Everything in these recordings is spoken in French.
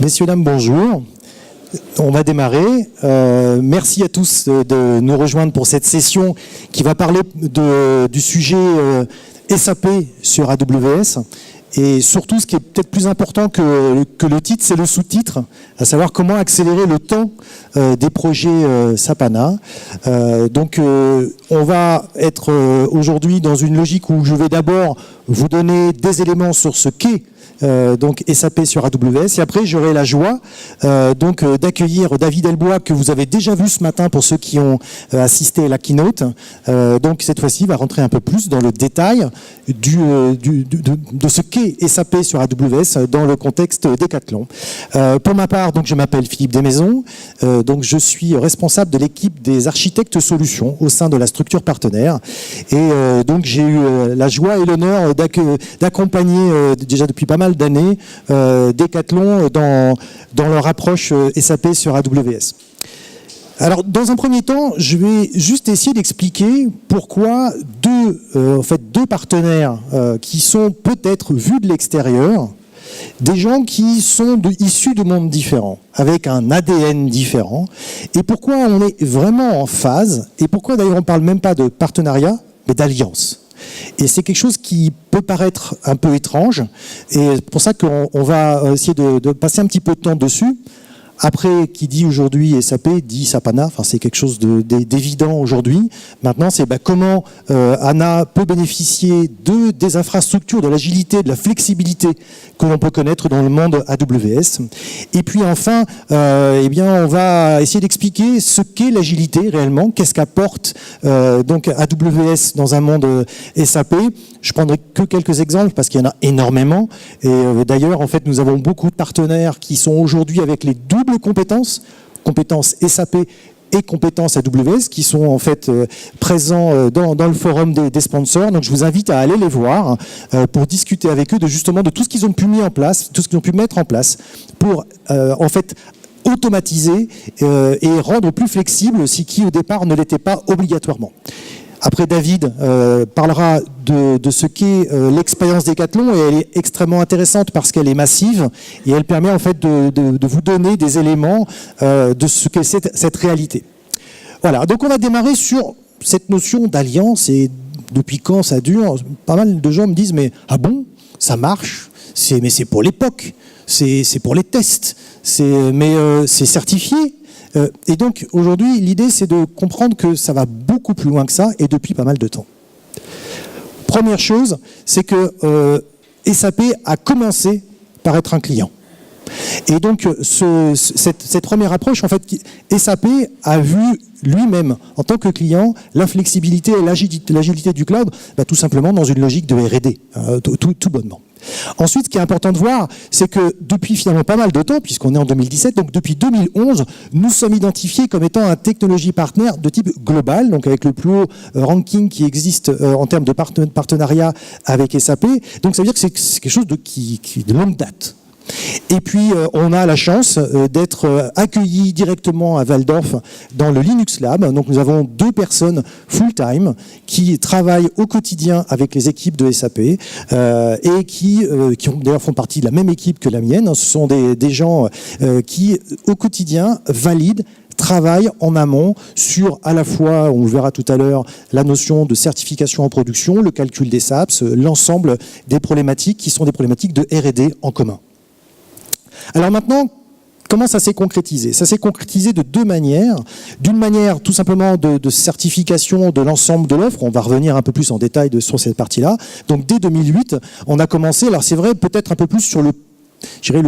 Messieurs, dames, bonjour. On va démarrer. Merci à tous de nous rejoindre pour cette session qui va parler du sujet SAP sur AWS. Et surtout, ce qui est peut-être plus important que le titre, c'est le sous-titre, à savoir comment accélérer le temps des projets SAP HANA. On va être aujourd'hui dans une logique où je vais d'abord vous donner des éléments sur ce qu'est donc SAP sur AWS, et après j'aurai la joie d'accueillir David Elbois, que vous avez déjà vu ce matin pour ceux qui ont assisté à la keynote. Donc cette fois-ci, il va rentrer un peu plus dans le détail de ce qu'est SAP sur AWS dans le contexte Decathlon. Pour ma part, donc je m'appelle Philippe Desmaisons, donc je suis responsable de l'équipe des architectes solutions au sein de la structure partenaire, et donc j'ai eu la joie et l'honneur d'accompagner déjà depuis pas mal d'années Decathlon dans leur approche SAP sur AWS. Alors, dans un premier temps, je vais juste essayer d'expliquer pourquoi deux partenaires qui sont peut-être vus de l'extérieur, des gens qui sont issus de mondes différents, avec un ADN différent, et pourquoi on est vraiment en phase, et pourquoi d'ailleurs on ne parle même pas de partenariat, mais d'alliance. Et c'est quelque chose qui peut paraître un peu étrange, et c'est pour ça qu'on va essayer de passer un petit peu de temps dessus. Après, qui dit aujourd'hui SAP, dit SAP HANA, enfin c'est quelque chose d'évident aujourd'hui. Maintenant, c'est comment HANA peut bénéficier des infrastructures, de l'agilité, de la flexibilité que l'on peut connaître dans le monde AWS. Et puis enfin, on va essayer d'expliquer ce qu'est l'agilité réellement, qu'est-ce qu'apporte donc AWS dans un monde SAP. Je prendrai que quelques exemples parce qu'il y en a énormément. Et d'ailleurs, en fait, nous avons beaucoup de partenaires qui sont aujourd'hui avec les doubles compétences SAP et compétences AWS, qui sont en fait présents dans le forum des sponsors. Donc je vous invite à aller les voir pour discuter avec eux de tout ce qu'ils ont pu mettre en place pour en fait automatiser et rendre plus flexible ce qui au départ ne l'était pas obligatoirement. Après, David parlera de ce qu'est l'expérience Decathlon, et elle est extrêmement intéressante parce qu'elle est massive et elle permet en fait de vous donner des éléments de ce qu'est cette réalité. Voilà, donc on va démarrer sur cette notion d'alliance, et depuis quand ça dure. Pas mal de gens me disent, mais ah bon, ça marche, mais c'est pour l'époque, c'est pour les tests, mais c'est certifié. Et donc aujourd'hui, l'idée c'est de comprendre que ça va beaucoup plus loin que ça, et depuis pas mal de temps. Première chose, c'est que SAP a commencé par être un client. Et donc cette première approche, en fait, SAP a vu lui-même, en tant que client, la flexibilité et l'agilité du cloud, tout simplement dans une logique de R&D, tout bonnement. Ensuite, ce qui est important de voir, c'est que depuis finalement pas mal de temps, puisqu'on est en 2017, donc depuis 2011, nous sommes identifiés comme étant un technology partner de type global, donc avec le plus haut ranking qui existe en termes de partenariat avec SAP. Donc ça veut dire que c'est quelque chose qui de longue date. Et puis, on a la chance d'être accueillis directement à Waldorf dans le Linux Lab. Donc, nous avons 2 personnes full-time qui travaillent au quotidien avec les équipes de SAP et qui d'ailleurs font partie de la même équipe que la mienne. Ce sont des gens qui, au quotidien, valident, travaillent en amont sur à la fois, on le verra tout à l'heure, la notion de certification en production, le calcul des SAPS, l'ensemble des problématiques qui sont des problématiques de R&D en commun. Alors maintenant, comment ça s'est concrétisé ? Ça s'est concrétisé de 2 manières. D'une manière tout simplement de certification de l'ensemble de l'offre. On va revenir un peu plus en détail sur cette partie-là. Donc dès 2008, on a commencé, alors c'est vrai peut-être un peu plus sur le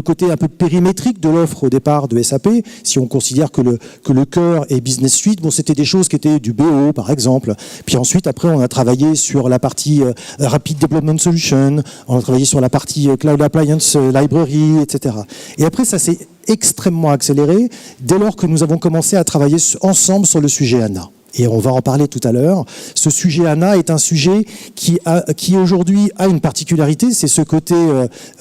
côté un peu périmétrique de l'offre au départ de SAP, si on considère que le cœur est Business Suite, c'était des choses qui étaient du BO par exemple. Puis ensuite, après, on a travaillé sur la partie Rapid Development Solution, on a travaillé sur la partie Cloud Appliance Library, etc. Et après, ça s'est extrêmement accéléré dès lors que nous avons commencé à travailler ensemble sur le sujet HANA. Et on va en parler tout à l'heure. Ce sujet HANA est un sujet qui aujourd'hui a une particularité, c'est ce côté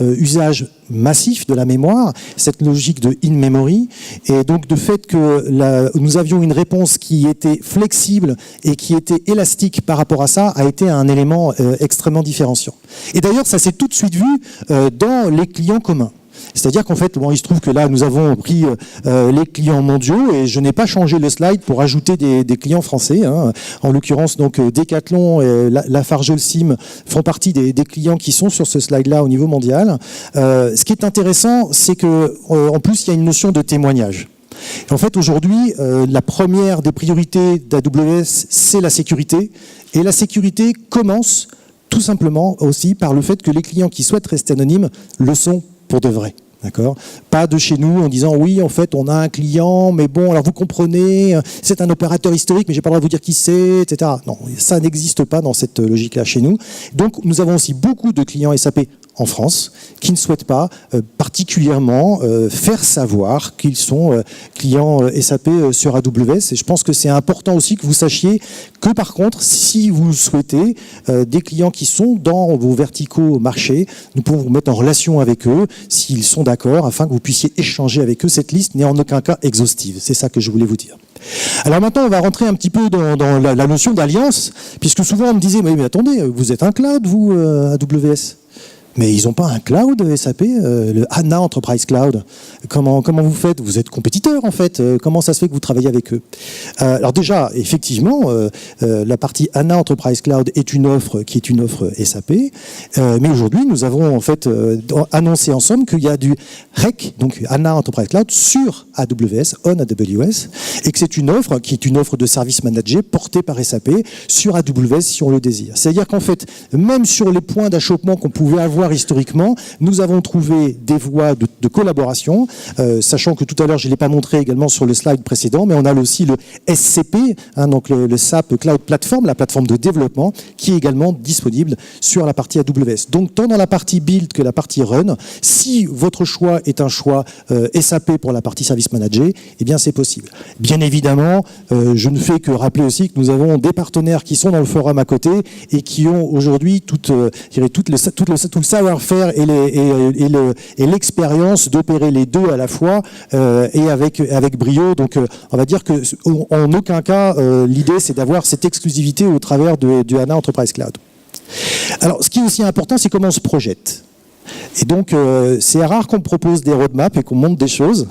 usage massif de la mémoire, cette logique de in-memory, et donc de fait que nous avions une réponse qui était flexible et qui était élastique par rapport à ça, a été un élément extrêmement différenciant. Et d'ailleurs, ça s'est tout de suite vu dans les clients communs. C'est-à-dire qu'en fait, bon, il se trouve que là, nous avons pris les clients mondiaux et je n'ai pas changé le slide pour ajouter des clients français. Hein. En l'occurrence, donc Decathlon et Lafarge-Holcim font partie des clients qui sont sur ce slide-là au niveau mondial. Ce qui est intéressant, c'est que en plus, il y a une notion de témoignage. En fait, aujourd'hui, la première des priorités d'AWS, c'est la sécurité. Et la sécurité commence tout simplement aussi par le fait que les clients qui souhaitent rester anonymes le sont pour de vrai. D'accord ? Pas de chez nous en disant oui, en fait, on a un client, mais bon, alors vous comprenez, c'est un opérateur historique, mais j'ai pas le droit de vous dire qui c'est, etc. Non, ça n'existe pas dans cette logique-là chez nous. Donc, nous avons aussi beaucoup de clients SAP en France qui ne souhaitent pas particulièrement faire savoir qu'ils sont clients SAP sur AWS. Et je pense que c'est important aussi que vous sachiez que par contre, si vous souhaitez des clients qui sont dans vos verticaux marchés, nous pouvons vous mettre en relation avec eux s'ils sont d'accord afin que vous puissiez échanger avec eux. Cette liste n'est en aucun cas exhaustive. C'est ça que je voulais vous dire. Alors maintenant, on va rentrer un petit peu dans la notion d'alliance, puisque souvent on me disait mais attendez, vous êtes un cloud, vous, AWS ? Mais ils n'ont pas un cloud SAP, le HANA Enterprise Cloud. Comment vous faites ? Vous êtes compétiteurs en fait. Comment ça se fait que vous travaillez avec eux ? Alors déjà, effectivement, la partie HANA Enterprise Cloud est une offre qui est une offre SAP. Mais aujourd'hui, nous avons en fait annoncé ensemble qu'il y a du REC, donc HANA Enterprise Cloud, sur AWS, on AWS, et que c'est une offre qui est une offre de service managé portée par SAP sur AWS si on le désire. C'est-à-dire qu'en fait, même sur les points d'achoppement qu'on pouvait avoir historiquement, nous avons trouvé des voies de collaboration, sachant que tout à l'heure, je ne l'ai pas montré également sur le slide précédent, mais on a aussi le SCP, hein, donc le SAP Cloud Platform, la plateforme de développement, qui est également disponible sur la partie AWS. Donc, tant dans la partie build que la partie run, si votre choix est un choix SAP pour la partie service manager, eh bien, c'est possible. Bien évidemment, je ne fais que rappeler aussi que nous avons des partenaires qui sont dans le forum à côté et qui ont aujourd'hui tout le savoir-faire et l'expérience d'opérer les deux à la fois et avec brio. Donc, on va dire que en aucun cas, l'idée, c'est d'avoir cette exclusivité au travers du HANA Enterprise Cloud. Alors, ce qui est aussi important, c'est comment on se projette. Et donc, c'est rare qu'on propose des roadmaps et qu'on montre des choses,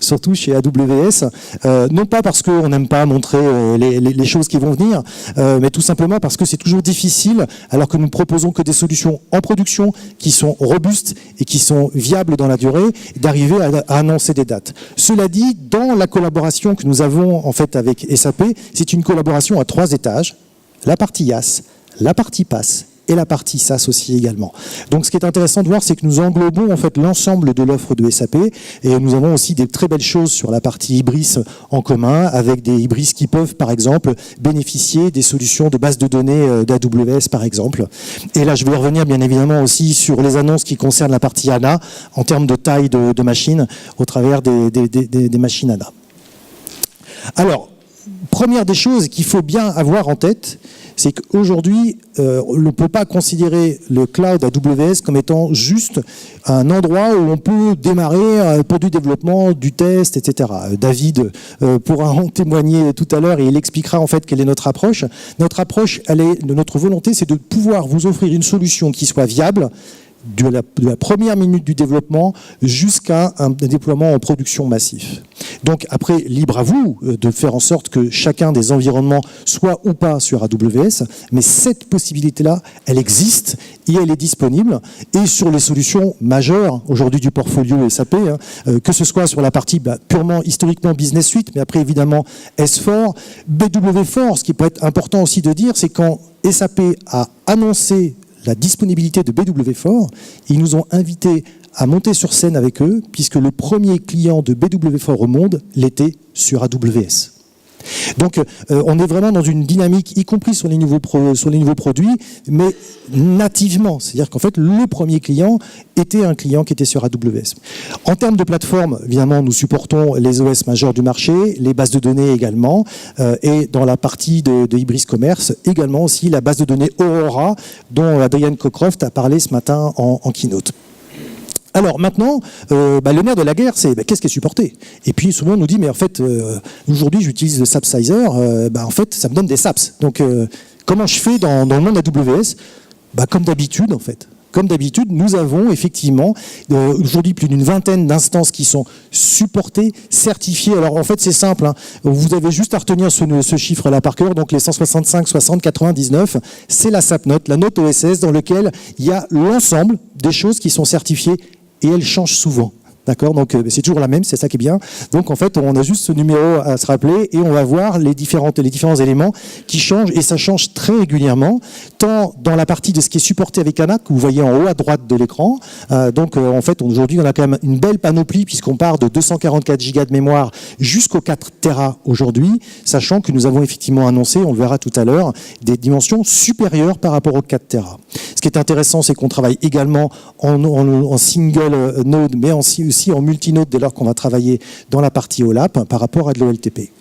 surtout chez AWS, non pas parce qu'on n'aime pas montrer les choses qui vont venir, mais tout simplement parce que c'est toujours difficile, alors que nous proposons que des solutions en production qui sont robustes et qui sont viables dans la durée, d'arriver à annoncer des dates. Cela dit, dans la collaboration que nous avons en fait avec SAP, c'est une collaboration à 3 étages, la partie IaaS, la partie PaaS et la partie SaaS aussi également. Donc ce qui est intéressant de voir, c'est que nous englobons en fait l'ensemble de l'offre de SAP et nous avons aussi des très belles choses sur la partie Hybris en commun, avec des Hybris qui peuvent par exemple bénéficier des solutions de base de données d'AWS par exemple. Et là je vais revenir bien évidemment aussi sur les annonces qui concernent la partie HANA en termes de taille de machines au travers des machines HANA. Alors, première des choses qu'il faut bien avoir en tête, c'est qu'aujourd'hui, on ne peut pas considérer le cloud AWS comme étant juste un endroit où on peut démarrer pour du développement, du test, etc. David pourra en témoigner tout à l'heure et il expliquera en fait quelle est notre approche. Notre approche, notre volonté, c'est de pouvoir vous offrir une solution qui soit viable, de la première minute du développement jusqu'à un déploiement en production massif. Donc après, libre à vous de faire en sorte que chacun des environnements soit ou pas sur AWS, mais cette possibilité-là, elle existe et elle est disponible. Et sur les solutions majeures aujourd'hui du portfolio SAP, que ce soit sur la partie purement historiquement Business Suite, mais après évidemment S4, BW4, ce qui peut être important aussi de dire, c'est quand SAP a annoncé la disponibilité de BW4, ils nous ont invités à monter sur scène avec eux, puisque le premier client de BW4 au monde l'était sur AWS. Donc, on est vraiment dans une dynamique, y compris sur les nouveaux produits, mais nativement. C'est-à-dire qu'en fait, le premier client était un client qui était sur AWS. En termes de plateforme, évidemment, nous supportons les OS majeurs du marché, les bases de données également, et dans la partie de Hybris Commerce, également aussi la base de données Aurora, dont Adrian Cockcroft a parlé ce matin en keynote. Alors maintenant, le nerf de la guerre, c'est qu'est-ce qui est supporté ? Et puis souvent on nous dit, mais en fait, aujourd'hui j'utilise le SAP Sizer, en fait ça me donne des SAPs. Donc comment je fais dans le monde AWS ? Comme d'habitude en fait. comme d'habitude, nous avons effectivement aujourd'hui plus d'une vingtaine d'instances qui sont supportées, certifiées. Alors en fait c'est simple, hein. Vous avez juste à retenir ce chiffre-là par cœur, donc les 165, 60, 99, c'est la SAPNOTE, la note OSS dans laquelle il y a l'ensemble des choses qui sont certifiées et elles changent souvent. D'accord, donc c'est toujours la même, c'est ça qui est bien. Donc en fait, on a juste ce numéro à se rappeler et on va voir les différents éléments qui changent, et ça change très régulièrement, tant dans la partie de ce qui est supporté avec ANA, que vous voyez en haut à droite de l'écran. En fait, aujourd'hui, on a quand même une belle panoplie puisqu'on part de 244 gigas de mémoire jusqu'aux 4 Tera aujourd'hui, sachant que nous avons effectivement annoncé, on le verra tout à l'heure, des dimensions supérieures par rapport aux 4 Tera. Ce qui est intéressant, c'est qu'on travaille également en single node, mais aussi en multinode dès lors qu'on va travailler dans la partie OLAP par rapport à de l'OLTP.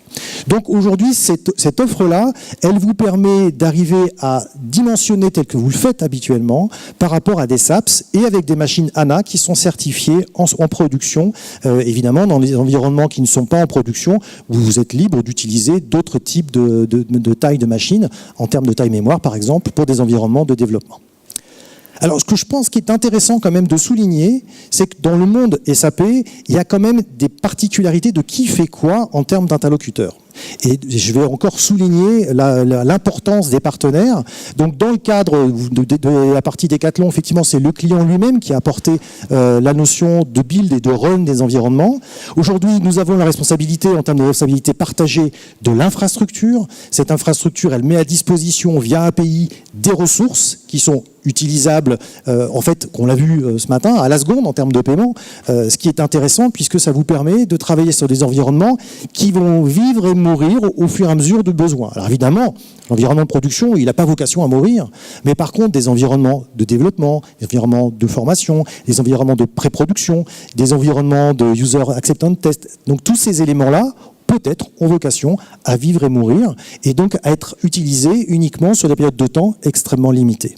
Donc aujourd'hui, cette offre-là, elle vous permet d'arriver à dimensionner tel que vous le faites habituellement par rapport à des SAPS et avec des machines ANA qui sont certifiées en production. Évidemment, dans les environnements qui ne sont pas en production, vous êtes libre d'utiliser d'autres types de taille de machines, en termes de taille mémoire par exemple, pour des environnements de développement. Alors, ce que je pense qui est intéressant quand même de souligner, c'est que dans le monde SAP, il y a quand même des particularités de qui fait quoi en termes d'interlocuteurs. Et je vais encore souligner l'importance des partenaires. Donc, dans le cadre de la partie Decathlon, effectivement, c'est le client lui-même qui a apporté la notion de build et de run des environnements. Aujourd'hui, nous avons la responsabilité, en termes de responsabilité partagée, de l'infrastructure. Cette infrastructure, elle met à disposition, via API, des ressources qui sont utilisables, en fait, qu'on l'a vu ce matin, à la seconde en termes de paiement, ce qui est intéressant puisque ça vous permet de travailler sur des environnements qui vont vivre et mourir au fur et à mesure de besoins. Alors évidemment, l'environnement de production, il n'a pas vocation à mourir, mais par contre, des environnements de développement, des environnements de formation, des environnements de pré-production, des environnements de user acceptance test, donc tous ces éléments-là, peut-être ont vocation à vivre et mourir, et donc à être utilisés uniquement sur des périodes de temps extrêmement limitées.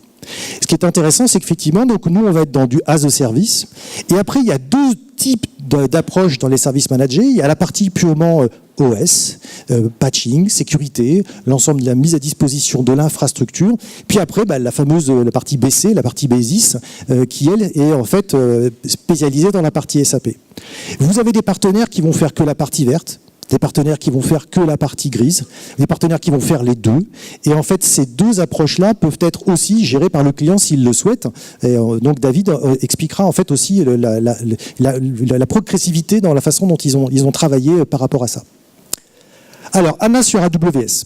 Ce qui est intéressant, c'est qu'effectivement, donc nous, on va être dans du as a service. Et après, il y a deux types d'approches dans les services managés. Il y a la partie purement OS, patching, sécurité, l'ensemble de la mise à disposition de l'infrastructure. Puis après, la partie BC, la partie Basis, qui, elle, est en fait spécialisée dans la partie SAP. Vous avez des partenaires qui vont faire que la partie verte, des partenaires qui vont faire que la partie grise, des partenaires qui vont faire les deux. Et en fait, ces deux approches-là peuvent être aussi gérées par le client s'il le souhaite. Et donc David expliquera en fait aussi la progressivité dans la façon dont ils ont travaillé par rapport à ça. Alors, ANA sur AWS.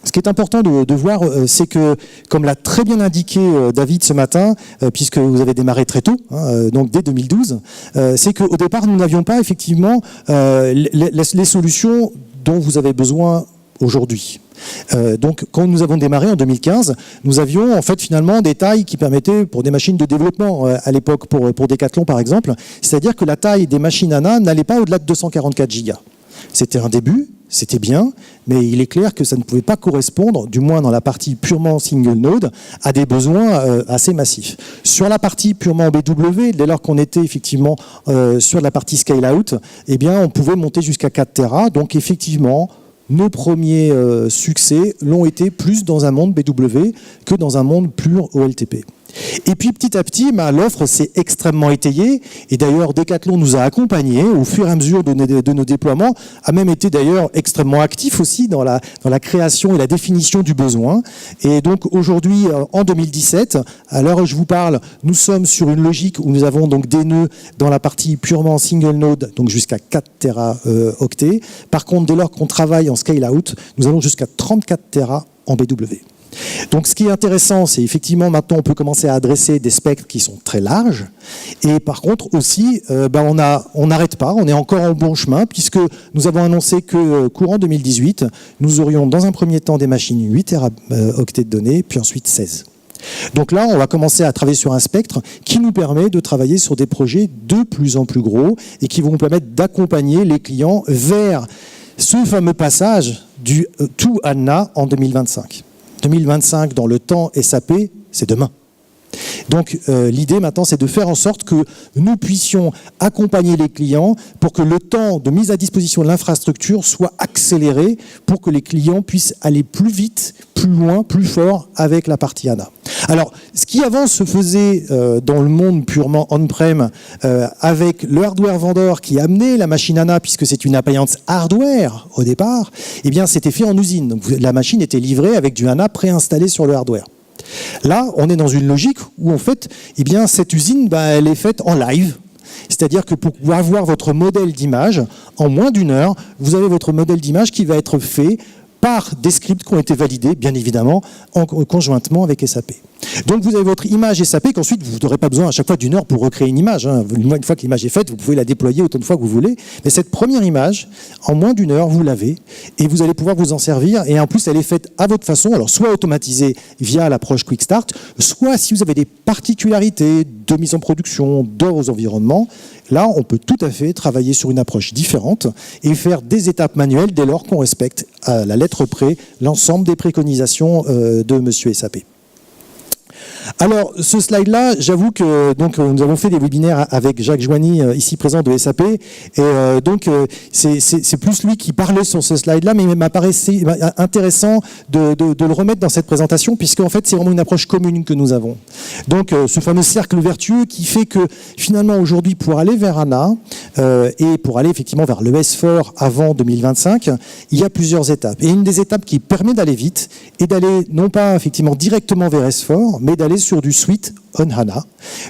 Ce qui est important de voir, c'est que, comme l'a très bien indiqué David ce matin, puisque vous avez démarré très tôt, donc dès 2012, c'est qu'au départ, nous n'avions pas effectivement les solutions dont vous avez besoin aujourd'hui. Donc, quand nous avons démarré en 2015, nous avions en fait finalement des tailles qui permettaient, pour des machines de développement à l'époque, pour Decathlon par exemple, c'est-à-dire que la taille des machines ANA n'allait pas au-delà de 244 gigas. C'était un début, c'était bien, mais il est clair que ça ne pouvait pas correspondre, du moins dans la partie purement single node, à des besoins assez massifs. Sur la partie purement BW, dès lors qu'on était effectivement sur la partie scale-out, eh bien, on pouvait monter jusqu'à 4 Tera. Donc effectivement, nos premiers succès l'ont été plus dans un monde BW que dans un monde pur OLTP. Et puis petit à petit, l'offre s'est extrêmement étayée, et d'ailleurs Decathlon nous a accompagnés au fur et à mesure de nos déploiements, a même été d'ailleurs extrêmement actif aussi dans la création et la définition du besoin. Et donc aujourd'hui, en 2017, à l'heure où je vous parle, nous sommes sur une logique où nous avons donc des nœuds dans la partie purement single node, donc jusqu'à 4 Teraoctets. Par contre, dès lors qu'on travaille en scale-out, nous allons jusqu'à 34 Tera en BW. Donc ce qui est intéressant, c'est effectivement maintenant on peut commencer à adresser des spectres qui sont très larges, et par contre aussi on n'arrête pas, on est encore en bon chemin, puisque nous avons annoncé que courant 2018, nous aurions dans un premier temps des machines 8 Teraoctets de données, puis ensuite 16. Donc là, on va commencer à travailler sur un spectre qui nous permet de travailler sur des projets de plus en plus gros et qui vont nous permettre d'accompagner les clients vers ce fameux passage du to ANA en 2025. 2025 dans le temps SAP, c'est demain. Donc l'idée maintenant, c'est de faire en sorte que nous puissions accompagner les clients pour que le temps de mise à disposition de l'infrastructure soit accéléré pour que les clients puissent aller plus vite, plus loin, plus fort avec la partie HANA. Alors, ce qui avant se faisait dans le monde purement on-prem avec le hardware vendeur qui amenait la machine HANA, puisque c'est une appliance hardware au départ, eh bien c'était fait en usine. Donc, la machine était livrée avec du HANA préinstallé sur le hardware. Là, on est dans une logique où en fait, eh bien, cette usine, elle est faite en live. C'est-à-dire que pour pouvoir avoir votre modèle d'image, en moins d'une heure, vous avez votre modèle d'image qui va être fait par des scripts qui ont été validés, bien évidemment, conjointement avec SAP. Donc vous avez votre image SAP qu'ensuite vous n'aurez pas besoin à chaque fois d'une heure pour recréer une image. Une fois que l'image est faite, vous pouvez la déployer autant de fois que vous voulez. Mais cette première image, en moins d'une heure, vous l'avez et vous allez pouvoir vous en servir. Et en plus, elle est faite à votre façon, alors soit automatisée via l'approche Quick Start, soit si vous avez des particularités de mise en production dans vos environnements, là, on peut tout à fait travailler sur une approche différente et faire des étapes manuelles dès lors qu'on respecte à la lettre près l'ensemble des préconisations de Monsieur SAP. Alors, ce slide-là, j'avoue que donc nous avons fait des webinaires avec Jacques Joigny, ici présent de SAP, et c'est plus lui qui parlait sur ce slide-là, mais il m'apparaissait intéressant de le remettre dans cette présentation, puisqu'en fait, c'est vraiment une approche commune que nous avons. Donc, ce fameux cercle vertueux qui fait que, finalement, aujourd'hui, pour aller vers HANA, et pour aller effectivement vers le S4 avant 2025, il y a plusieurs étapes. Et une des étapes qui permet d'aller vite, est d'aller, non pas effectivement directement vers S4, mais d'aller sur du suite on HANA.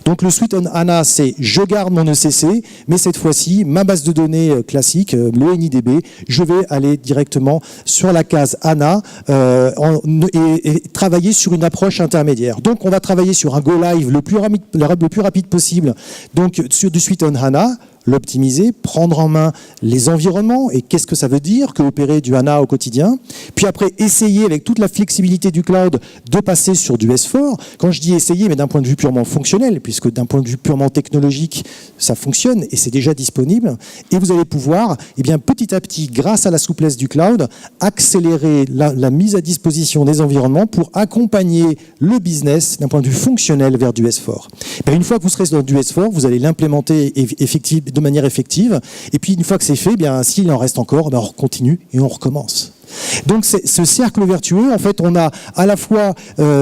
Donc le suite on HANA, c'est je garde mon ECC, mais cette fois-ci, ma base de données classique, le NIDB, je vais aller directement sur la case HANA et travailler sur une approche intermédiaire. Donc on va travailler sur un go live le plus rapide possible, donc sur du suite on HANA, l'optimiser, prendre en main les environnements et qu'est-ce que ça veut dire que opérer du HANA au quotidien. Puis après, essayer avec toute la flexibilité du cloud de passer sur du S4. Quand je dis essayer, mais d'un point de vue purement fonctionnel, puisque d'un point de vue purement technologique, ça fonctionne et c'est déjà disponible. Et vous allez pouvoir, eh bien, petit à petit, grâce à la souplesse du cloud, accélérer la mise à disposition des environnements pour accompagner le business d'un point de vue fonctionnel vers du S4. Ben, une fois que vous serez dans du S4, vous allez l'implémenter de manière effective. Et puis, une fois que c'est fait, bien, s'il en reste encore, ben, on continue et on recommence. Donc, ce cercle vertueux, en fait, on a à la fois,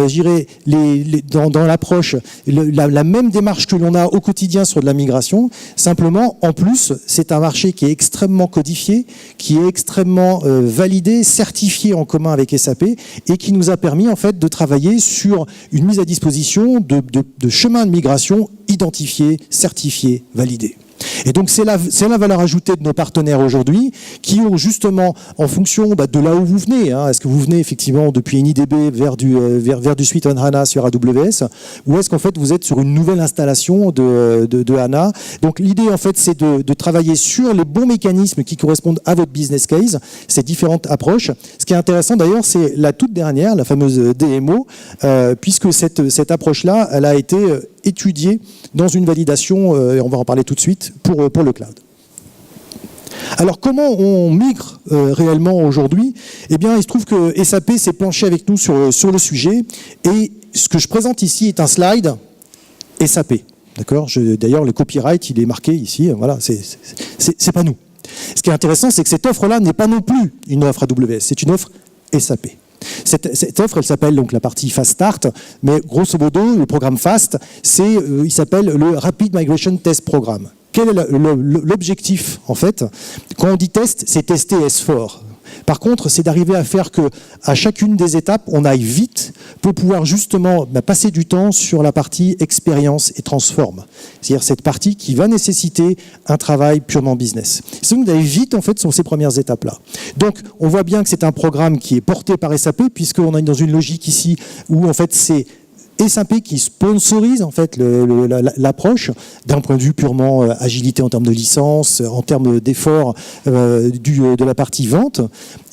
j'irais, dans l'approche, la même démarche que l'on a au quotidien sur de la migration. Simplement, en plus, c'est un marché qui est extrêmement codifié, qui est extrêmement validé, certifié en commun avec SAP et qui nous a permis, en fait, de travailler sur une mise à disposition de chemins de migration identifiés, certifiés, validés. Et donc c'est la valeur ajoutée de nos partenaires aujourd'hui qui ont justement, en fonction de là où vous venez, est-ce que vous venez effectivement depuis NIDB vers du suite on HANA sur AWS, ou est-ce qu'en fait vous êtes sur une nouvelle installation de HANA. Donc l'idée en fait c'est de travailler sur les bons mécanismes qui correspondent à votre business case, ces différentes approches. Ce qui est intéressant d'ailleurs c'est la toute dernière, la fameuse DMO, puisque cette approche-là, elle a été étudiée dans une validation, et on va en parler tout de suite, pour le cloud. Alors comment on migre réellement aujourd'hui? Eh bien, il se trouve que SAP s'est penché avec nous sur le sujet, et ce que je présente ici est un slide SAP. D'accord? D'ailleurs, le copyright, il est marqué ici, voilà, c'est pas nous. Ce qui est intéressant, c'est que cette offre-là n'est pas non plus une offre AWS, c'est une offre SAP. Cette offre, elle s'appelle donc la partie Fast Start, mais grosso modo, le programme Fast, il s'appelle le Rapid Migration Test Programme. Quel est l'objectif, en fait? Quand on dit test, c'est tester S4. Par contre, c'est d'arriver à faire que, à chacune des étapes, on aille vite pour pouvoir justement passer du temps sur la partie expérience et transforme. C'est-à-dire cette partie qui va nécessiter un travail purement business. C'est donc d'aller vite en fait sur ces premières étapes-là. Donc, on voit bien que c'est un programme qui est porté par SAP puisqu'on est dans une logique ici où en fait c'est SAP qui sponsorise en fait l'approche d'un point de vue purement agilité en termes de licence, en termes d'efforts de la partie vente.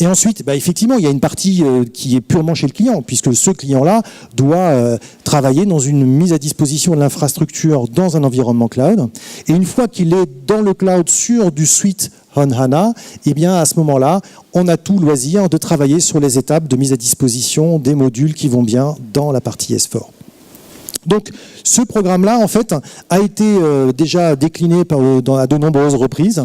Et ensuite, effectivement, il y a une partie qui est purement chez le client, puisque ce client-là doit travailler dans une mise à disposition de l'infrastructure dans un environnement cloud. Et une fois qu'il est dans le cloud sur du suite on HANA, eh bien à ce moment-là, on a tout loisir de travailler sur les étapes de mise à disposition des modules qui vont bien dans la partie S4. Donc, ce programme-là, en fait, a été déjà décliné à de nombreuses reprises.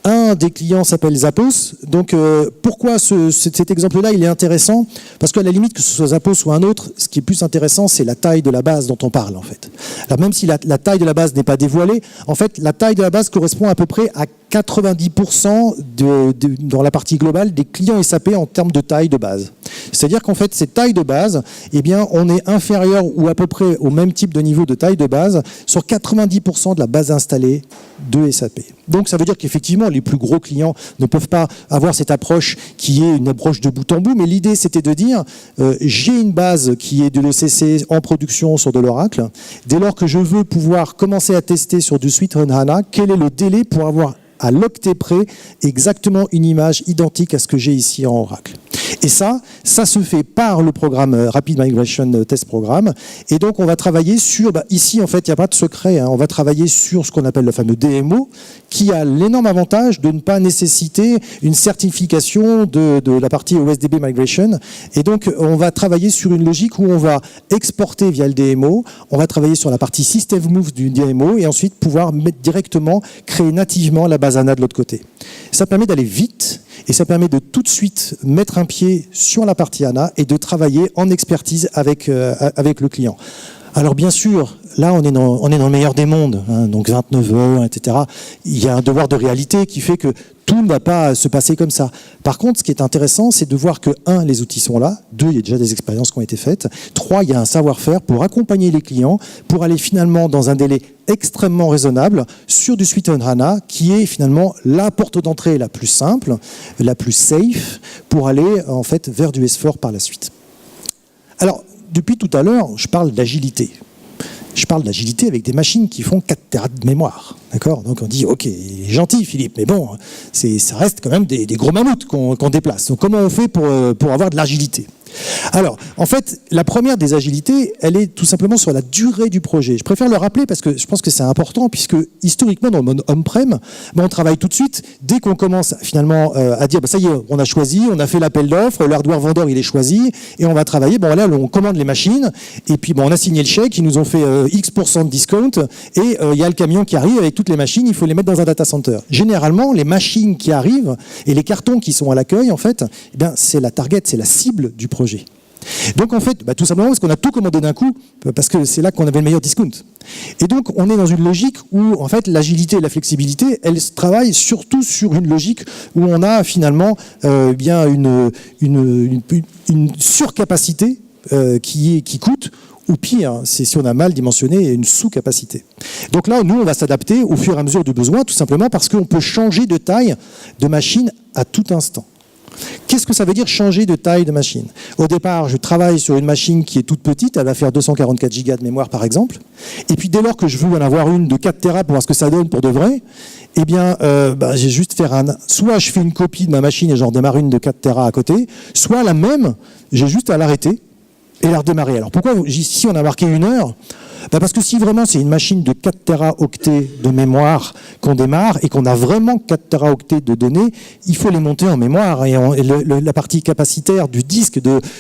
Un des clients s'appelle Zappos. Donc, pourquoi cet exemple-là, il est intéressant? Parce qu'à la limite, que ce soit Zappos ou un autre, ce qui est plus intéressant, c'est la taille de la base dont on parle, en fait. Alors, même si la taille de la base n'est pas dévoilée, en fait, la taille de la base correspond à peu près à 90% dans la partie globale des clients SAP en termes de taille de base. C'est-à-dire qu'en fait, cette taille de base, eh bien, on est inférieur ou à peu près au même type de niveau de taille de base sur 90% de la base installée de SAP. Donc, ça veut dire qu'effectivement, les plus gros clients ne peuvent pas avoir cette approche qui est une approche de bout en bout, mais l'idée, c'était de dire, j'ai une base qui est de l'ECC en production sur de l'Oracle. Dès lors que je veux pouvoir commencer à tester sur du Suite on HANA, quel est le délai pour avoir à l'octet près exactement une image identique à ce que j'ai ici en Oracle. Et ça se fait par le programme Rapid Migration Test Programme. Et donc, on va travailler sur, ici, en fait, il n'y a pas de secret, hein, on va travailler sur ce qu'on appelle le fameux DMO, qui a l'énorme avantage de ne pas nécessiter une certification de la partie OSDB Migration. Et donc, on va travailler sur une logique où on va exporter via le DMO, on va travailler sur la partie System Move du DMO, et ensuite pouvoir directement créer nativement la base ANA de l'autre côté. Ça permet d'aller vite, et ça permet de tout de suite mettre un pied sur la partie ANA et de travailler en expertise avec le client. Alors bien sûr, là on est dans le meilleur des mondes, hein, donc 29 heures, etc. Il y a un devoir de réalité qui fait que tout ne va pas se passer comme ça. Par contre, ce qui est intéressant, c'est de voir que, 1, les outils sont là, 2, il y a déjà des expériences qui ont été faites, 3, il y a un savoir-faire pour accompagner les clients, pour aller finalement dans un délai extrêmement raisonnable sur du Suite on HANA, qui est finalement la porte d'entrée la plus simple, la plus safe, pour aller en fait vers du S4 par la suite. Alors, depuis tout à l'heure, je parle d'agilité. Je parle d'agilité avec des machines qui font 4 Tera de mémoire. D'accord ? Donc on dit, ok, il est gentil Philippe, mais bon, ça reste quand même des gros mammouths qu'on déplace. Donc comment on fait pour avoir de l'agilité ? Alors, en fait, la première des agilités, elle est tout simplement sur la durée du projet. Je préfère le rappeler parce que je pense que c'est important, puisque historiquement, dans le mode on-prem, on travaille tout de suite, dès qu'on commence finalement à dire, ça y est, on a choisi, on a fait l'appel d'offres, le hardware vendeur, il est choisi, et on va travailler, là, on commande les machines, et puis on a signé le chèque, ils nous ont fait X% de discount, et il y a le camion qui arrive avec toutes les machines, il faut les mettre dans un data center. Généralement, les machines qui arrivent, et les cartons qui sont à l'accueil, en fait, c'est la target, c'est la cible du projet. Donc en fait, tout simplement parce qu'on a tout commandé d'un coup, parce que c'est là qu'on avait le meilleur discount. Et donc on est dans une logique où en fait l'agilité et la flexibilité, elles travaillent surtout sur une logique où on a finalement une surcapacité qui coûte. Ou pire, c'est si on a mal dimensionné une sous-capacité. Donc là, nous, on va s'adapter au fur et à mesure du besoin, tout simplement parce qu'on peut changer de taille de machine à tout instant. Qu'est-ce que ça veut dire changer de taille de machine ? Au départ, je travaille sur une machine qui est toute petite, elle va faire 244 Go de mémoire par exemple, et puis dès lors que je veux en avoir une de 4 Tera pour voir ce que ça donne pour de vrai, j'ai juste faire soit je fais une copie de ma machine et j'en démarre une de 4 Tera à côté, soit la même, j'ai juste à l'arrêter et la redémarrer. Alors pourquoi ici on a marqué 1 heure ? Parce que si vraiment c'est une machine de 4 Teraoctets de mémoire qu'on démarre et qu'on a vraiment 4 Teraoctets de données, il faut les monter en mémoire et la partie capacitaire du disque,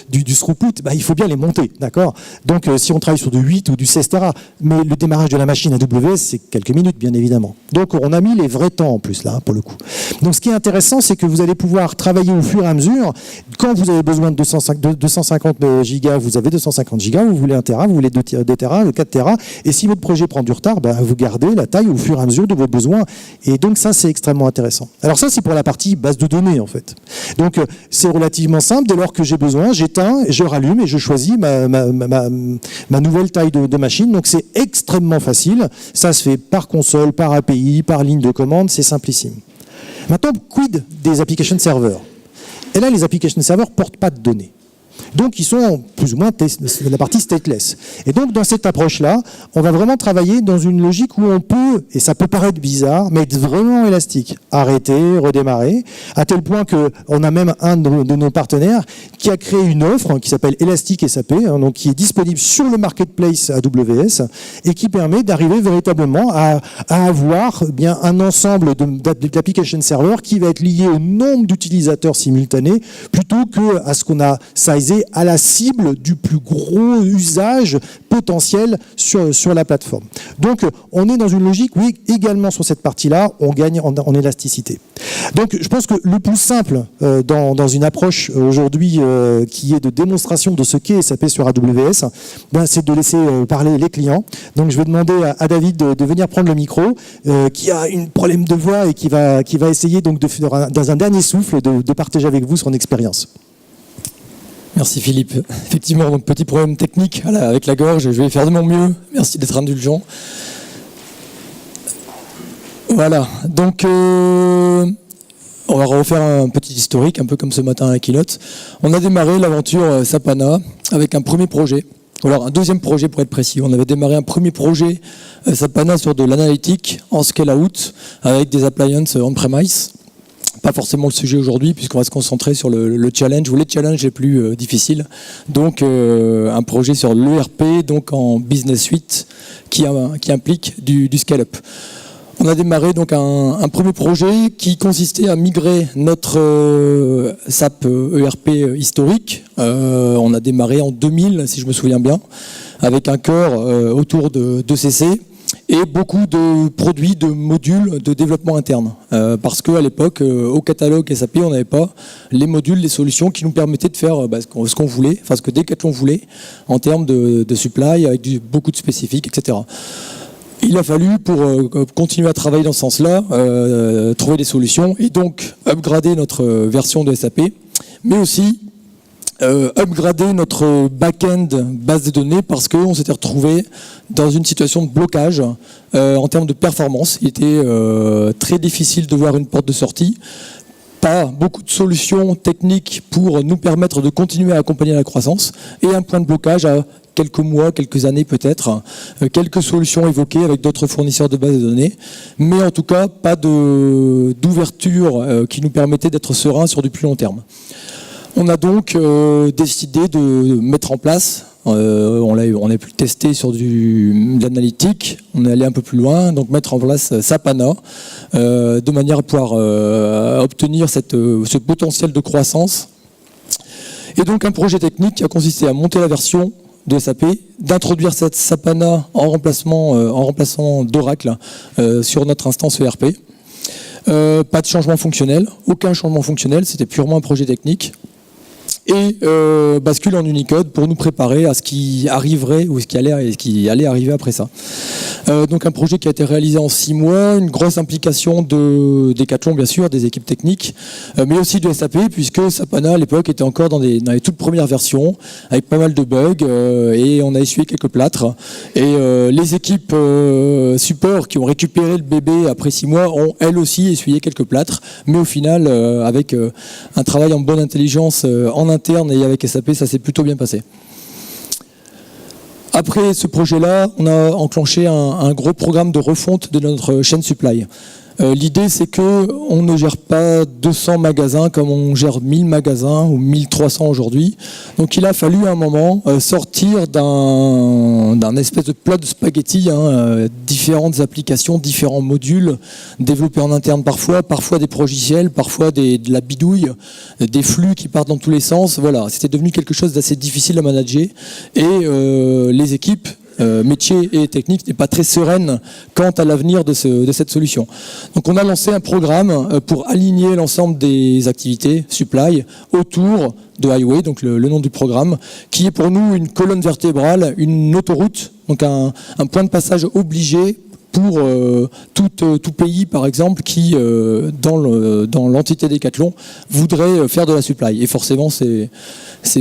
du throughput, il faut bien les monter, d'accord ? Donc si on travaille sur du 8 ou du 16 Tera, mais le démarrage de la machine AWS, c'est quelques minutes bien évidemment. Donc on a mis les vrais temps en plus là, pour le coup. Donc ce qui est intéressant, c'est que vous allez pouvoir travailler au fur et à mesure. Quand vous avez besoin de 250 gigas, vous avez 250 gigas, vous voulez 1 Tera, vous voulez 2 Tera, 4 Tera, et si votre projet prend du retard, vous gardez la taille au fur et à mesure de vos besoins. Et donc ça, c'est extrêmement intéressant. Alors ça, c'est pour la partie base de données, en fait. Donc c'est relativement simple. Dès lors que j'ai besoin, j'éteins, je rallume et je choisis ma nouvelle taille de machine. Donc c'est extrêmement facile. Ça se fait par console, par API, par ligne de commande. C'est simplissime. Maintenant, quid des application servers ? Et là, les application servers ne portent pas de données. Donc, ils sont plus ou moins la partie stateless. Et donc, dans cette approche-là, on va vraiment travailler dans une logique où on peut, et ça peut paraître bizarre, mais être vraiment élastique. Arrêter, redémarrer, à tel point qu'on a même un de nos partenaires qui a créé une offre qui s'appelle Elastic SAP, donc qui est disponible sur le marketplace AWS et qui permet d'arriver véritablement à avoir un ensemble d'application servers qui va être lié au nombre d'utilisateurs simultanés plutôt qu'à ce qu'on a sizé personnalisé à la cible du plus gros usage potentiel sur la plateforme. Donc, on est dans une logique où également sur cette partie-là, on gagne en élasticité. Donc, je pense que le plus simple dans une approche aujourd'hui qui est de démonstration de ce qu'est SAP sur AWS, c'est de laisser parler les clients. Donc, je vais demander à David de venir prendre le micro, qui a un problème de voix et qui va essayer donc de faire dans un dernier souffle de partager avec vous son expérience. Merci Philippe. Effectivement, donc petit problème technique avec la gorge, je vais faire de mon mieux. Merci d'être indulgent. Voilà, donc on va refaire un petit historique, un peu comme ce matin à la keynote. On a démarré l'aventure SAP HANA avec un premier projet. Alors un deuxième projet pour être précis. On avait démarré un premier projet SAP HANA sur de l'analytique en scale-out avec des appliances on-premise. Pas forcément le sujet aujourd'hui puisqu'on va se concentrer sur le challenge ou les challenges les plus difficiles. Donc un projet sur l'ERP, donc en business suite qui implique du scale-up. On a démarré donc un premier projet qui consistait à migrer notre SAP ERP historique. On a démarré en 2000 si je me souviens bien, avec un cœur autour de CC. Et beaucoup de produits, de modules de développement interne. Parce qu'à l'époque, au catalogue SAP, on n'avait pas les modules, les solutions qui nous permettaient de faire ce qu'on voulait, enfin ce que Decathlon voulait, en termes de supply, avec beaucoup de spécifiques, etc. Il a fallu, pour continuer à travailler dans ce sens-là, trouver des solutions et donc upgrader notre version de SAP, mais aussi upgrader notre back-end base de données parce qu'on s'était retrouvé dans une situation de blocage en termes de performance. Il était très difficile de voir une porte de sortie. Pas beaucoup de solutions techniques pour nous permettre de continuer à accompagner la croissance et un point de blocage à quelques mois, quelques années peut-être, quelques solutions évoquées avec d'autres fournisseurs de bases de données, mais en tout cas pas d'ouverture qui nous permettait d'être serein sur du plus long terme. On a donc décidé de mettre en place, on a pu tester sur de l'analytique, on est allé un peu plus loin, donc mettre en place SAP HANA de manière à pouvoir obtenir ce potentiel de croissance. Et donc un projet technique qui a consisté à monter la version de SAP, d'introduire cette SAP HANA en remplaçant d'Oracle sur notre instance ERP. Pas de changement fonctionnel, aucun changement fonctionnel, c'était purement un projet technique. Et bascule en Unicode pour nous préparer à ce qui arriverait ou ce qui allait arriver après ça. Donc un projet qui a été réalisé en 6 mois, une grosse implication de Decathlon bien sûr, des équipes techniques, mais aussi de SAP puisque SAP HANA à l'époque était encore dans les toutes premières versions avec pas mal de bugs et on a essuyé quelques plâtres. Et les équipes support qui ont récupéré le bébé après 6 mois ont elles aussi essuyé quelques plâtres, mais au final avec un travail en bonne intelligence en interne et avec SAP, ça s'est plutôt bien passé. Après ce projet-là, on a enclenché un gros programme de refonte de notre chaîne supply. L'idée, c'est qu'on ne gère pas 200 magasins comme on gère 1000 magasins ou 1300 aujourd'hui. Donc il a fallu à un moment sortir d'un espèce de plat de spaghettis, différentes applications, différents modules, développés en interne parfois des progiciels, parfois de la bidouille, des flux qui partent dans tous les sens. Voilà, c'était devenu quelque chose d'assez difficile à manager. Et les équipes métier et technique n'est pas très sereine quant à l'avenir de cette solution. Donc on a lancé un programme pour aligner l'ensemble des activités supply autour de Highway, donc le nom du programme, qui est pour nous une colonne vertébrale, une autoroute, donc un point de passage obligé pour tout pays, par exemple, qui, dans l'entité Decathlon, voudrait faire de la supply. Et forcément, c'est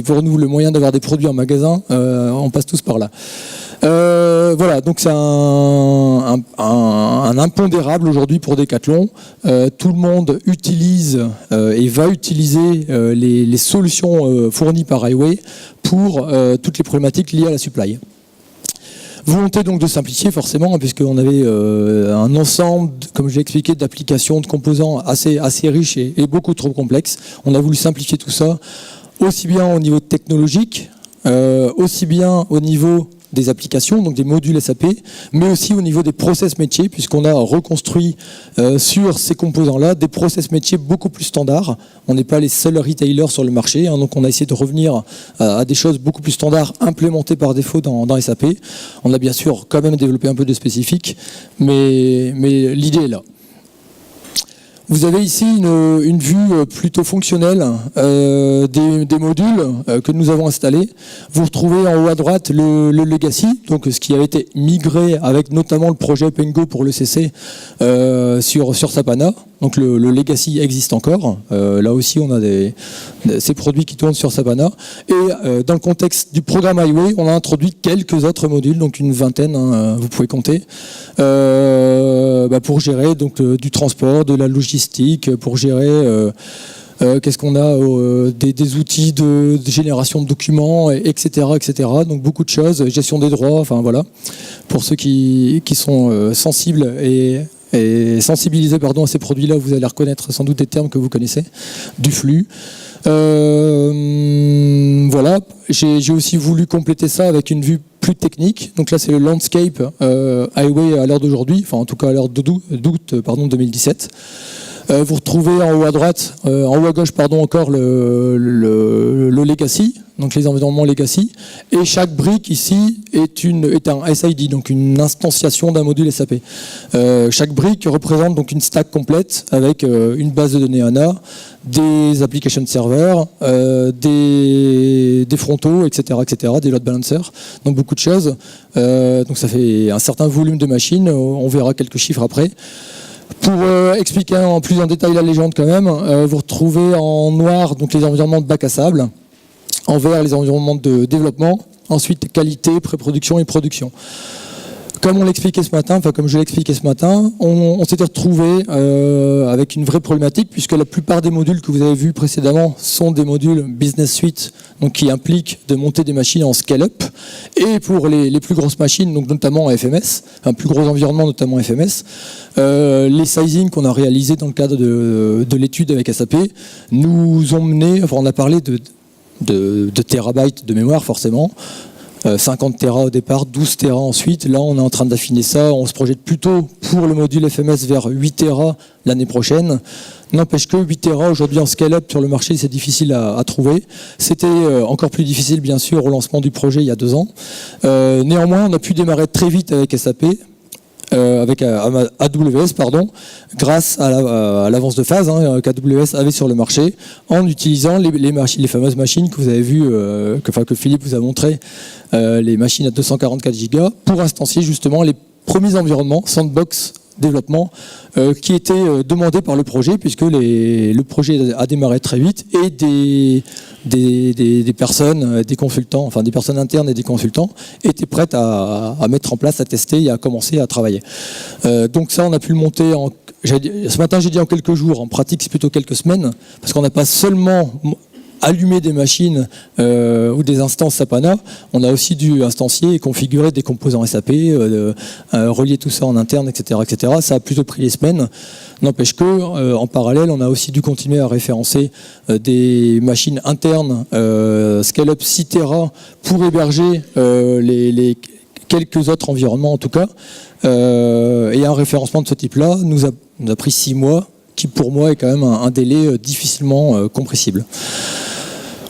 pour nous le moyen d'avoir des produits en magasin, on passe tous par là. Voilà, donc c'est un impondérable aujourd'hui pour Decathlon. Tout le monde utilise et va utiliser les solutions fournies par Highway pour toutes les problématiques liées à la supply. Volonté donc de simplifier forcément, puisqu'on avait un ensemble, comme je l'ai expliqué, d'applications, de composants assez riches et beaucoup trop complexes. On a voulu simplifier tout ça, aussi bien au niveau technologique, aussi bien au niveau des applications, donc des modules SAP, mais aussi au niveau des process métiers, puisqu'on a reconstruit sur ces composants-là des process métiers beaucoup plus standards. On n'est pas les seuls retailers sur le marché, hein, donc on a essayé de revenir à des choses beaucoup plus standards implémentées par défaut dans SAP. On a bien sûr quand même développé un peu de spécifique, mais l'idée est là. Vous avez ici une vue plutôt fonctionnelle des modules que nous avons installés. Vous retrouvez en haut à droite le legacy, donc ce qui a été migré avec notamment le projet Pengo pour le CC sur Sapana. Donc le legacy existe encore. Là aussi, on a ces produits qui tournent sur Sapana. Et dans le contexte du programme Highway, on a introduit quelques autres modules, donc une vingtaine, hein, vous pouvez compter, pour gérer donc du transport, de la logistique, pour gérer qu'est-ce qu'on a des outils de génération de documents, etc., etc. Donc beaucoup de choses, gestion des droits, enfin voilà, pour ceux qui sont sensibles et sensibilisés à ces produits-là, vous allez reconnaître sans doute des termes que vous connaissez, du flux. Voilà, j'ai aussi voulu compléter ça avec une vue plus technique. Donc là, c'est le landscape highway à l'heure d'aujourd'hui, enfin en tout cas à l'heure d'août 2017. Vous retrouvez en haut à droite, en haut à gauche, pardon, encore le legacy, donc les environnements legacy. Et chaque brique ici est un SID, donc une instantiation d'un module SAP. Chaque brique représente donc une stack complète avec une base de données ANA, des application servers, des frontaux, etc., des load balancers. Donc beaucoup de choses. Donc ça fait un certain volume de machines. On verra quelques chiffres après. Pour expliquer en plus en détail la légende quand même, vous retrouvez en noir donc les environnements de bac à sable, en vert les environnements de développement, ensuite qualité, pré-production et production. Comme on l'expliquait ce matin, enfin comme je l'ai expliqué ce matin, on s'était retrouvé avec une vraie problématique puisque la plupart des modules que vous avez vus précédemment sont des modules Business Suite, donc qui impliquent de monter des machines en scale-up. Et pour les plus grosses machines, donc notamment en FMS, un plus gros environnement notamment FMS, les sizing qu'on a réalisés dans le cadre de l'étude avec SAP nous ont mené, enfin on a parlé de terabytes de mémoire forcément. 50 Tera au départ, 12 Tera ensuite. Là, on est en train d'affiner ça. On se projette plutôt pour le module FMS vers 8 Tera l'année prochaine. N'empêche que 8 Tera aujourd'hui en scale-up sur le marché, c'est difficile à trouver. C'était encore plus difficile, bien sûr, au lancement du projet il y a 2 ans. Néanmoins, on a pu démarrer très vite avec SAP. Avec AWS, grâce à l'avance de phase qu'AWS avait sur le marché, en utilisant les fameuses machines que vous avez vues, que Philippe vous a montré, les machines à 244 Go, pour instancier justement les premiers environnements sandbox développement qui étaient demandés par le projet, puisque le projet a démarré très vite et des personnes, des consultants, enfin des personnes internes et des consultants étaient prêtes à mettre en place, à tester et à commencer à travailler. Donc ça, on a pu le monter ce matin j'ai dit en quelques jours, en pratique c'est plutôt quelques semaines, parce qu'on n'a pas seulement allumer des machines ou des instances Sapana, on a aussi dû instancier et configurer des composants SAP, relier tout ça en interne, etc., etc. Ça a plutôt pris des semaines. N'empêche que, en parallèle, on a aussi dû continuer à référencer des machines internes scale-up 6 Tera pour héberger les quelques autres environnements en tout cas. Et un référencement de ce type-là nous a pris 6 mois, qui pour moi est quand même un délai difficilement compressible.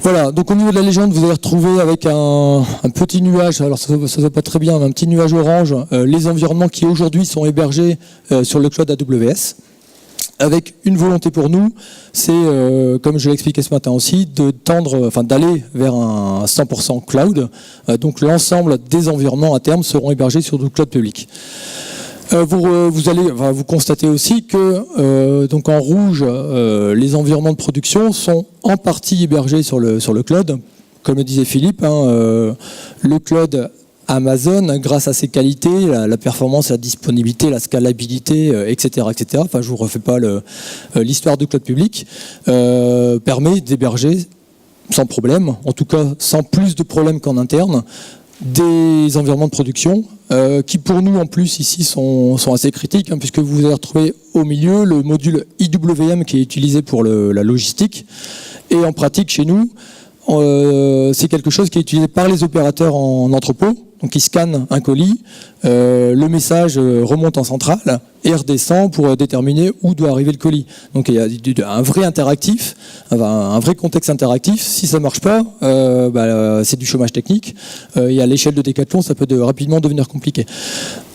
Voilà, donc au niveau de la légende, vous allez retrouver avec un petit nuage, alors ça ne se voit pas très bien, mais un petit nuage orange, les environnements qui aujourd'hui sont hébergés sur le cloud AWS, avec une volonté pour nous, c'est, comme je l'ai expliqué ce matin aussi, d'aller vers un 100% cloud, donc l'ensemble des environnements à terme seront hébergés sur du cloud public. Vous constatez aussi que donc en rouge, les environnements de production sont en partie hébergés sur le cloud. Comme le disait Philippe, le cloud Amazon, grâce à ses qualités, la performance, la disponibilité, la scalabilité, etc., etc. Enfin, je vous refais pas l'histoire du cloud public, permet d'héberger sans problème, en tout cas sans plus de problèmes qu'en interne, des environnements de production qui pour nous en plus ici sont assez critiques, puisque vous allez retrouver au milieu le module IWM qui est utilisé pour la logistique, et en pratique chez nous c'est quelque chose qui est utilisé par les opérateurs en entrepôt donc il scanne un colis, le message remonte en centrale et redescend pour déterminer où doit arriver le colis. Donc il y a un vrai interactif, un vrai contexte interactif. Si ça marche pas, c'est du chômage technique. Et à l'échelle de Decathlon, ça peut rapidement devenir compliqué.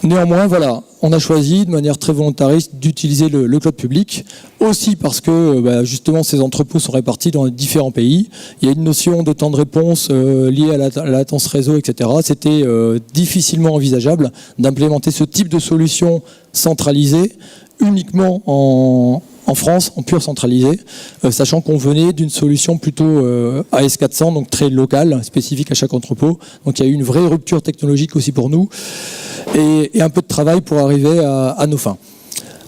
Néanmoins, voilà, on a choisi de manière très volontariste d'utiliser le cloud public, aussi parce que justement ces entrepôts sont répartis dans différents pays. Il y a une notion de temps de réponse liée à la latence réseau, etc. C'était difficilement envisageable d'implémenter ce type de solution centralisée uniquement en France, en pure centralisée, sachant qu'on venait d'une solution plutôt AS400, donc très locale, spécifique à chaque entrepôt. Donc il y a eu une vraie rupture technologique aussi pour nous, et un peu de travail pour arriver à nos fins.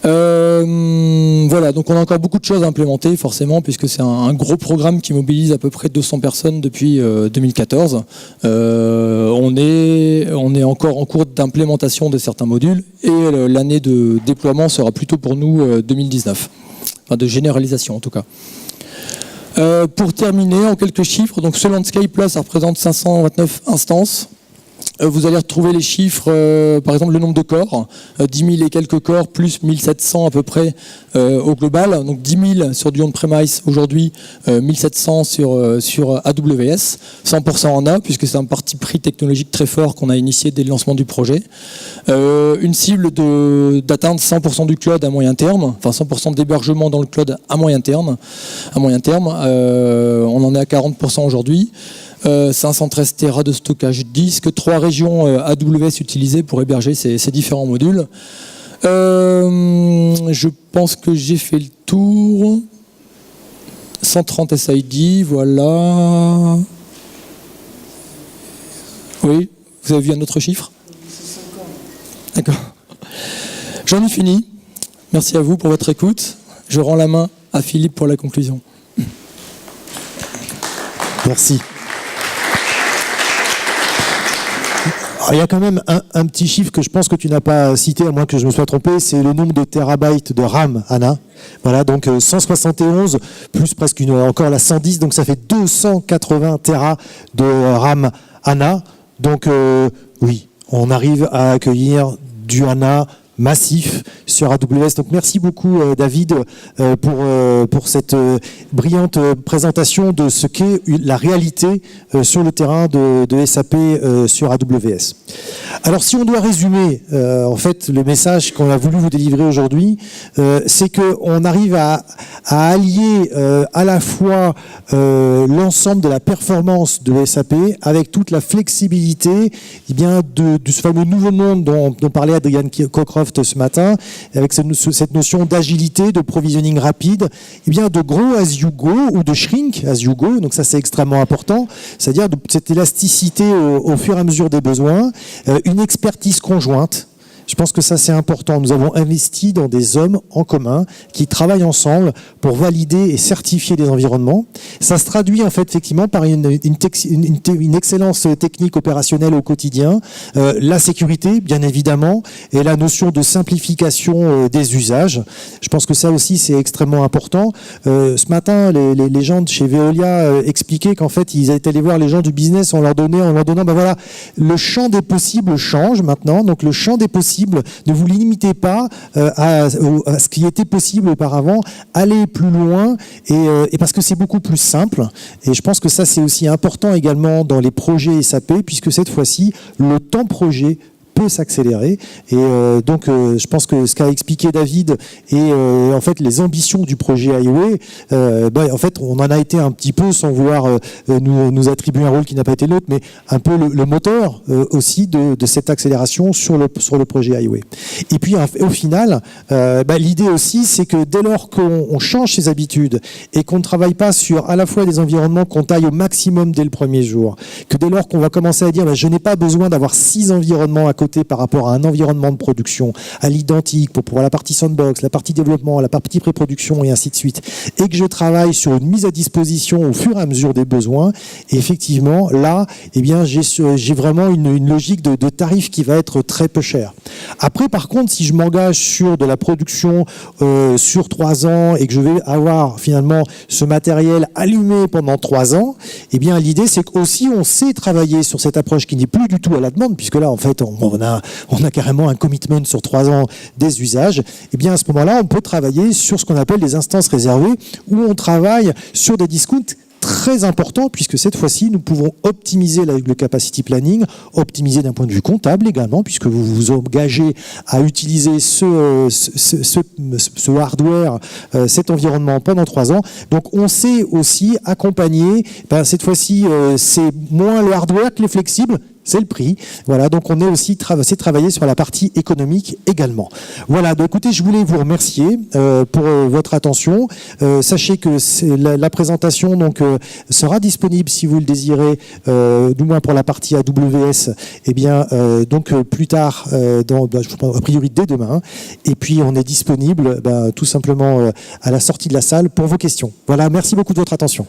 Voilà, donc on a encore beaucoup de choses à implémenter forcément, puisque c'est un gros programme qui mobilise à peu près 200 personnes depuis 2014. On est encore en cours d'implémentation de certains modules, et l'année de déploiement sera plutôt pour nous 2019, enfin de généralisation en tout cas. Pour terminer, en quelques chiffres, donc ce landscape là, ça représente 529 instances. Vous allez retrouver les chiffres, par exemple le nombre de corps, 10 000 et quelques corps, plus 1700 à peu près au global. Donc 10 000 sur du on-premise aujourd'hui, 1700 sur AWS, 100% en A, puisque c'est un parti pris technologique très fort qu'on a initié dès le lancement du projet. Une cible d'atteindre 100% du cloud à moyen terme, enfin 100% d'hébergement dans le cloud à moyen terme. On en est à 40% aujourd'hui. 513 Tera de stockage disque, 3 régions AWS utilisées pour héberger ces différents modules. Je pense que j'ai fait le tour. 130 SID, voilà. Oui, vous avez vu un autre chiffre? D'accord. J'en ai fini. Merci à vous pour votre écoute. Je rends la main à Philippe pour la conclusion. Merci. Alors, il y a quand même un petit chiffre que je pense que tu n'as pas cité, à moins que je me sois trompé, c'est le nombre de terabytes de RAM ANA. Voilà, donc 171 plus presque encore la 110, donc ça fait 280 Tera de RAM ANA. Donc oui, on arrive à accueillir du ANA massif sur AWS. Donc merci beaucoup David pour cette brillante présentation de ce qu'est la réalité sur le terrain de SAP sur AWS. Alors si on doit résumer en fait le message qu'on a voulu vous délivrer aujourd'hui, c'est qu'on arrive à allier à la fois l'ensemble de la performance de SAP avec toute la flexibilité de ce fameux nouveau monde dont parlait Adrian Cockcroft ce matin, avec cette notion d'agilité, de provisioning rapide, de grow as you go ou de shrink as you go. Donc ça c'est extrêmement important, c'est-à-dire de cette élasticité au fur et à mesure des besoins, une expertise conjointe. Je pense que ça c'est important. Nous avons investi dans des hommes en commun qui travaillent ensemble pour valider et certifier des environnements. Ça se traduit en fait effectivement par une excellence technique opérationnelle au quotidien, la sécurité bien évidemment et la notion de simplification des usages. Je pense que ça aussi c'est extrêmement important. Ce matin les gens de chez Veolia expliquaient qu'en fait ils étaient allés voir les gens du business en leur donnant voilà, le champ des possibles change maintenant, donc le champ des possibles, ne vous limitez pas à ce qui était possible auparavant, allez plus loin et parce que c'est beaucoup plus simple. Et je pense que ça c'est aussi important également dans les projets SAP, puisque cette fois-ci le temps projet peut s'accélérer et donc je pense que ce qu'a expliqué David et en fait les ambitions du projet Highway, en fait on en a été un petit peu, sans vouloir nous attribuer un rôle qui n'a pas été l'autre, mais un peu le moteur aussi de cette accélération sur le projet Highway. Et puis au final, l'idée aussi c'est que dès lors qu'on change ses habitudes et qu'on ne travaille pas sur à la fois des environnements qu'on taille au maximum dès le premier jour, que dès lors qu'on va commencer à dire je n'ai pas besoin d'avoir 6 environnements à côté piloter par rapport à un environnement de production à l'identique pour la partie sandbox, la partie développement, la partie pré-production et ainsi de suite, et que je travaille sur une mise à disposition au fur et à mesure des besoins, et effectivement, là, eh bien, j'ai vraiment une logique de tarif qui va être très peu cher. Après, par contre, si je m'engage sur de la production sur 3 ans et que je vais avoir finalement ce matériel allumé pendant 3 ans, eh bien, l'idée, c'est qu'aussi on sait travailler sur cette approche qui n'est plus du tout à la demande, puisque là, en fait, on a carrément un commitment sur 3 ans des usages. Eh bien, à ce moment-là, on peut travailler sur ce qu'on appelle des instances réservées, où on travaille sur des discounts très important, puisque cette fois-ci, nous pouvons optimiser le capacity planning, optimiser d'un point de vue comptable également, puisque vous vous engagez à utiliser ce hardware, cet environnement pendant 3 ans. Donc, on sait aussi accompagner, cette fois-ci, c'est moins le hardware que les flexibles, c'est le prix. Voilà, donc on est aussi travaillé sur la partie économique également. Voilà, donc écoutez, je voulais vous remercier pour votre attention. Sachez que la présentation donc sera disponible si vous le désirez, du moins pour la partie AWS, eh bien donc plus tard, a priori dès demain. Et puis on est disponible tout simplement à la sortie de la salle pour vos questions. Voilà, merci beaucoup de votre attention.